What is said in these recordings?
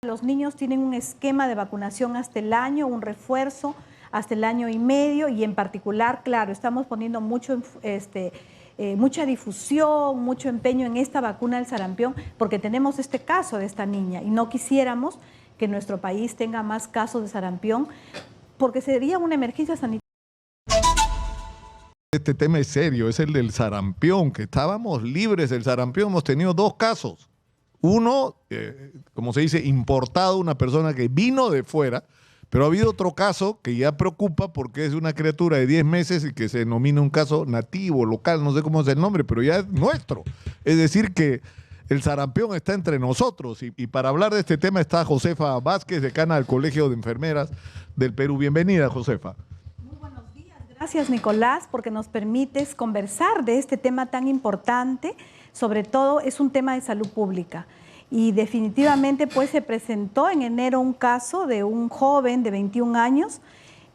Los niños tienen un esquema de vacunación hasta el año, un refuerzo hasta el año y medio, y en particular, claro, estamos poniendo mucha difusión, mucho empeño en esta vacuna del sarampión, porque tenemos este caso de esta niña y no quisiéramos que nuestro país tenga más casos de sarampión, porque sería una emergencia sanitaria. Este tema es serio, es el del sarampión, que estábamos libres del sarampión. Hemos tenido dos casos. Uno, como se dice, importado, una persona que vino de fuera, pero ha habido otro caso que ya preocupa porque es una criatura de 10 meses y que se denomina un caso nativo, local, no sé cómo es el nombre, pero ya es nuestro. Es decir que el sarampión está entre nosotros. Y para hablar de este tema está Josefa Vázquez, decana del Colegio de Enfermeras del Perú. Bienvenida, Josefa. Gracias, Nicolás, porque nos permites conversar de este tema tan importante. Sobre todo es un tema de salud pública. Y definitivamente pues se presentó en enero un caso de un joven de 21 años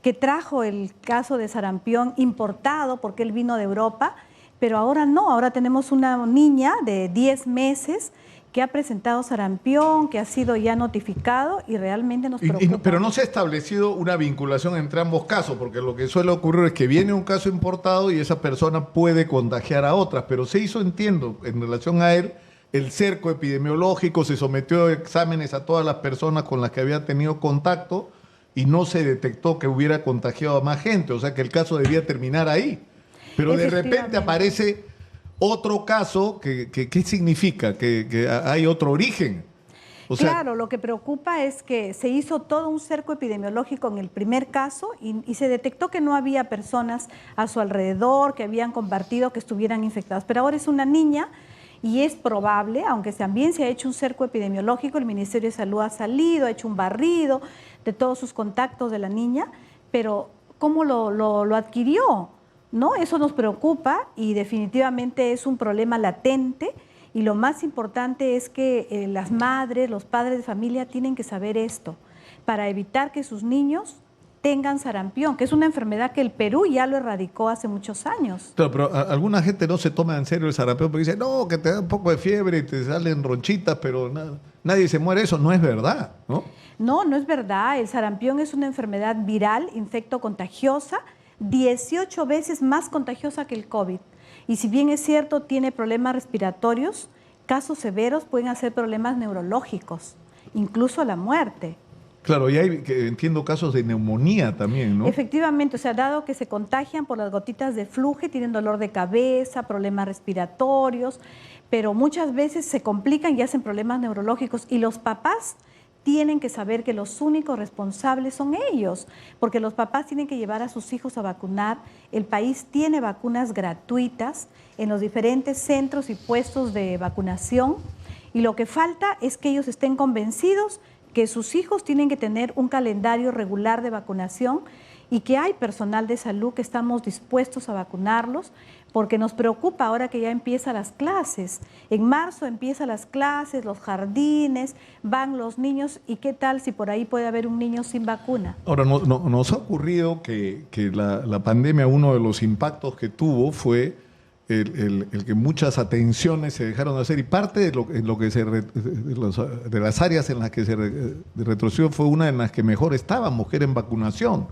que trajo el caso de sarampión importado porque él vino de Europa, pero ahora no, ahora tenemos una niña de 10 meses que ha presentado sarampión, que ha sido ya notificado y realmente nos preocupa. Pero no se ha establecido una vinculación entre ambos casos, porque lo que suele ocurrir es que viene un caso importado y esa persona puede contagiar a otras, pero se hizo, entiendo, en relación a él, el cerco epidemiológico, se sometió a exámenes a todas las personas con las que había tenido contacto y no se detectó que hubiera contagiado a más gente, o sea que el caso debía terminar ahí. Pero de repente aparece otro caso, ¿qué significa? ¿Que hay otro origen? O sea, claro, lo que preocupa es que se hizo todo un cerco epidemiológico en el primer caso y se detectó que no había personas a su alrededor que habían compartido que estuvieran infectadas. Pero ahora es una niña y es probable, aunque también se ha hecho un cerco epidemiológico, el Ministerio de Salud ha salido, ha hecho un barrido de todos sus contactos de la niña, pero ¿cómo lo adquirió? ¿No? Eso nos preocupa y definitivamente es un problema latente. Y lo más importante es que las madres, los padres de familia tienen que saber esto para evitar que sus niños tengan sarampión, que es una enfermedad que el Perú ya lo erradicó hace muchos años. Claro, pero alguna gente no se toma en serio el sarampión porque dice, no, que te da un poco de fiebre y te salen ronchitas, pero nadie se muere. Eso no es verdad, ¿no? No, no es verdad. El sarampión es una enfermedad viral, infectocontagiosa, 18 veces más contagiosa que el COVID. Y si bien es cierto, tiene problemas respiratorios, casos severos pueden hacer problemas neurológicos, incluso la muerte. Claro, y hay, entiendo, casos de neumonía también, ¿no? Efectivamente, o sea, dado que se contagian por las gotitas de flujo, tienen dolor de cabeza, problemas respiratorios, pero muchas veces se complican y hacen problemas neurológicos. Y los papás tienen que saber que los únicos responsables son ellos, porque los papás tienen que llevar a sus hijos a vacunar. El país tiene vacunas gratuitas en los diferentes centros y puestos de vacunación, y lo que falta es que ellos estén convencidos que sus hijos tienen que tener un calendario regular de vacunación y que hay personal de salud que estamos dispuestos a vacunarlos, porque nos preocupa ahora que ya empiezan las clases. En marzo empiezan las clases, los jardines, van los niños, y ¿qué tal si por ahí puede haber un niño sin vacuna? Ahora, nos ha ocurrido que la pandemia, uno de los impactos que tuvo fue el que muchas atenciones se dejaron de hacer, y parte de las áreas en las que se retrocedió fue una en las que mejor estábamos, que era en vacunación,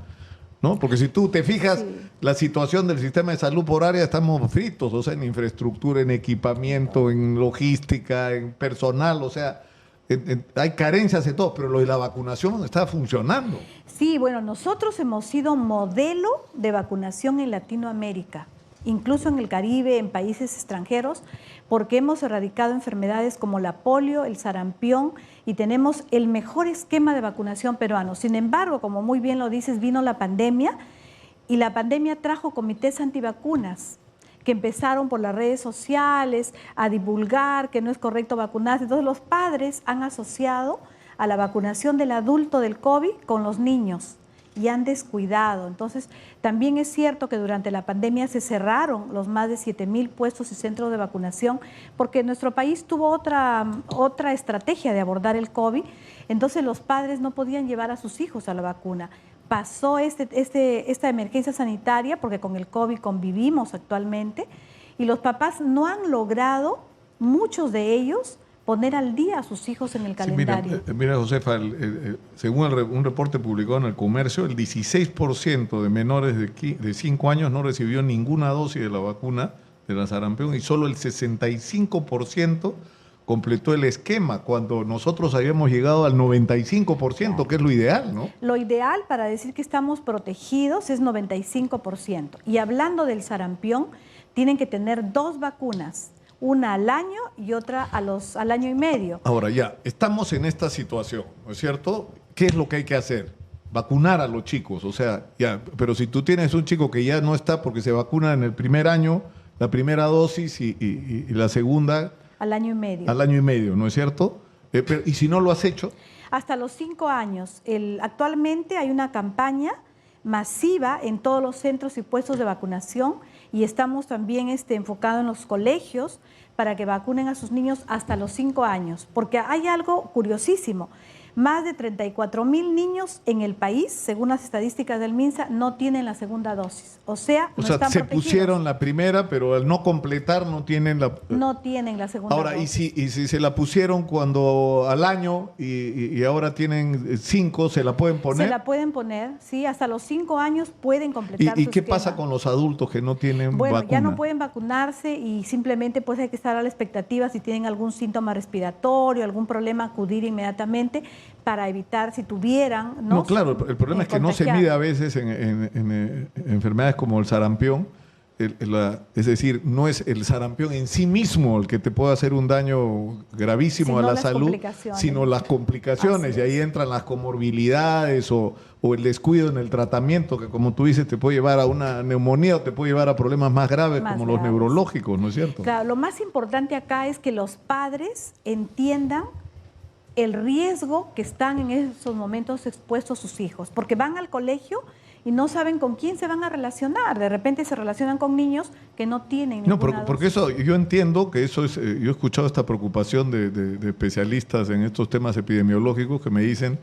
¿no? Porque si tú te fijas, sí, la situación del sistema de salud por área, estamos fritos, o sea, en infraestructura, en equipamiento, en logística, en personal, o sea, hay carencias de todo, pero lo de la vacunación está funcionando. Sí, bueno, nosotros hemos sido modelo de vacunación en Latinoamérica, incluso en el Caribe, en países extranjeros, porque hemos erradicado enfermedades como la polio, el sarampión, y tenemos el mejor esquema de vacunación peruano. Sin embargo, como muy bien lo dices, vino la pandemia, y la pandemia trajo comités antivacunas, que empezaron por las redes sociales a divulgar que no es correcto vacunarse. Entonces los padres han asociado a la vacunación del adulto del COVID con los niños y han descuidado. Entonces, también es cierto que durante la pandemia se cerraron los más de 7,000 puestos y centros de vacunación, porque nuestro país tuvo otra estrategia de abordar el COVID. Entonces, los padres no podían llevar a sus hijos a la vacuna. Pasó esta emergencia sanitaria, porque con el COVID convivimos actualmente, y los papás no han logrado, muchos de ellos, poner al día a sus hijos en el calendario. Sí, mira, Josefa, según un reporte publicado en El Comercio, el 16% de menores de 5 años no recibió ninguna dosis de la vacuna de la sarampión y solo el 65% completó el esquema, cuando nosotros habíamos llegado al 95%, que es lo ideal, ¿no? Lo ideal para decir que estamos protegidos es 95%. Y hablando del sarampión, tienen que tener 2 vacunas, una al año y otra al año y medio. Ahora ya, estamos en esta situación, ¿no es cierto? ¿Qué es lo que hay que hacer? Vacunar a los chicos, o sea, ya, pero si tú tienes un chico que ya no está porque se vacuna en el primer año, la primera dosis y la segunda... Al año y medio. Al año y medio, ¿no es cierto? ¿Y si no lo has hecho? Hasta los 5 años. Actualmente hay una campaña masiva en todos los centros y puestos de vacunación y estamos también enfocados en los colegios para que vacunen a sus niños hasta los 5 años. Porque hay algo curiosísimo. Más de 34,000 niños en el país, según las estadísticas del MINSA, no tienen la segunda dosis. O sea, no están se protegidos. Pusieron la primera, pero al no completar no tienen la... No tienen la segunda ahora, dosis. Y si se la pusieron cuando al año y ahora tienen 5, ¿se la pueden poner? Se la pueden poner, sí, hasta los 5 años pueden completar ¿Y su qué esquema. pasa con los adultos que no tienen Bueno, vacuna? ya no pueden vacunarse y simplemente pues hay que estar a la expectativa si tienen algún síntoma respiratorio, algún problema, acudir inmediatamente para evitar si tuvieran... No, claro, el problema es que no se mide a veces en enfermedades como el sarampión, es decir, no es el sarampión en sí mismo el que te puede hacer un daño gravísimo a la salud, sino las complicaciones, y ahí entran las comorbilidades o el descuido en el tratamiento, que como tú dices te puede llevar a una neumonía o te puede llevar a problemas más graves como los neurológicos, ¿no es cierto? Claro, lo más importante acá es que los padres entiendan el riesgo que están en esos momentos expuestos sus hijos, porque van al colegio y no saben con quién se van a relacionar. De repente se relacionan con niños que no tienen ninguna No, porque eso, yo entiendo que eso es, yo he escuchado esta preocupación de especialistas en estos temas epidemiológicos que me dicen,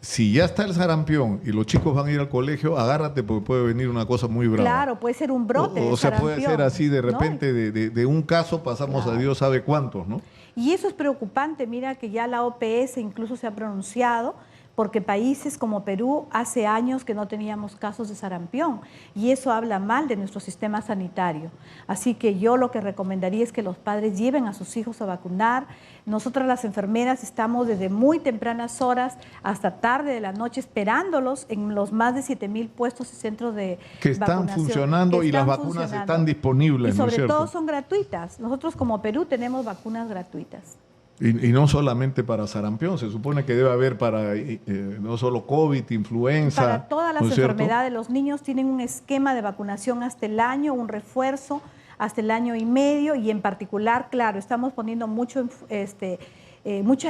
si ya está el sarampión y los chicos van a ir al colegio, agárrate porque puede venir una cosa muy brava. Claro, puede ser un brote o sea, puede ser así de repente, ¿no? de un caso pasamos a Dios sabe cuántos, ¿no? Y eso es preocupante, mira que ya la OPS incluso se ha pronunciado, porque países como Perú hace años que no teníamos casos de sarampión y eso habla mal de nuestro sistema sanitario. Así que yo lo que recomendaría es que los padres lleven a sus hijos a vacunar. Nosotras las enfermeras estamos desde muy tempranas horas hasta tarde de la noche esperándolos en los más de 7,000 puestos y centros de que están funcionando y las vacunas están disponibles. Y sobre ¿no es todo son gratuitas. Nosotros como Perú tenemos vacunas gratuitas. Y no solamente para sarampión, se supone que debe haber para no solo COVID, influenza. Para todas las ¿no es enfermedades, los niños tienen un esquema de vacunación hasta el año, un refuerzo hasta el año y medio, y en particular, claro, estamos poniendo mucha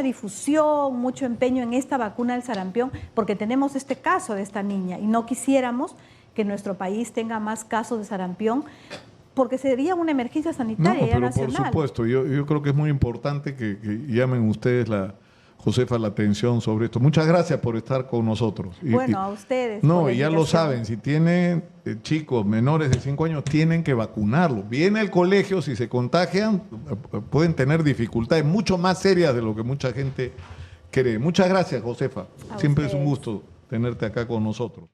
difusión, mucho empeño en esta vacuna del sarampión, porque tenemos este caso de esta niña y no quisiéramos que nuestro país tenga más casos de sarampión, porque sería una emergencia sanitaria pero nacional. Por supuesto, yo creo que es muy importante que llamen ustedes, Josefa, la atención sobre esto. Muchas gracias por estar con nosotros. Bueno, a ustedes. No, y ya lo saben, si tienen chicos menores de 5 años, tienen que vacunarlos. Viene al colegio, si se contagian, pueden tener dificultades mucho más serias de lo que mucha gente cree. Muchas gracias, Josefa. Siempre es un gusto tenerte acá con nosotros.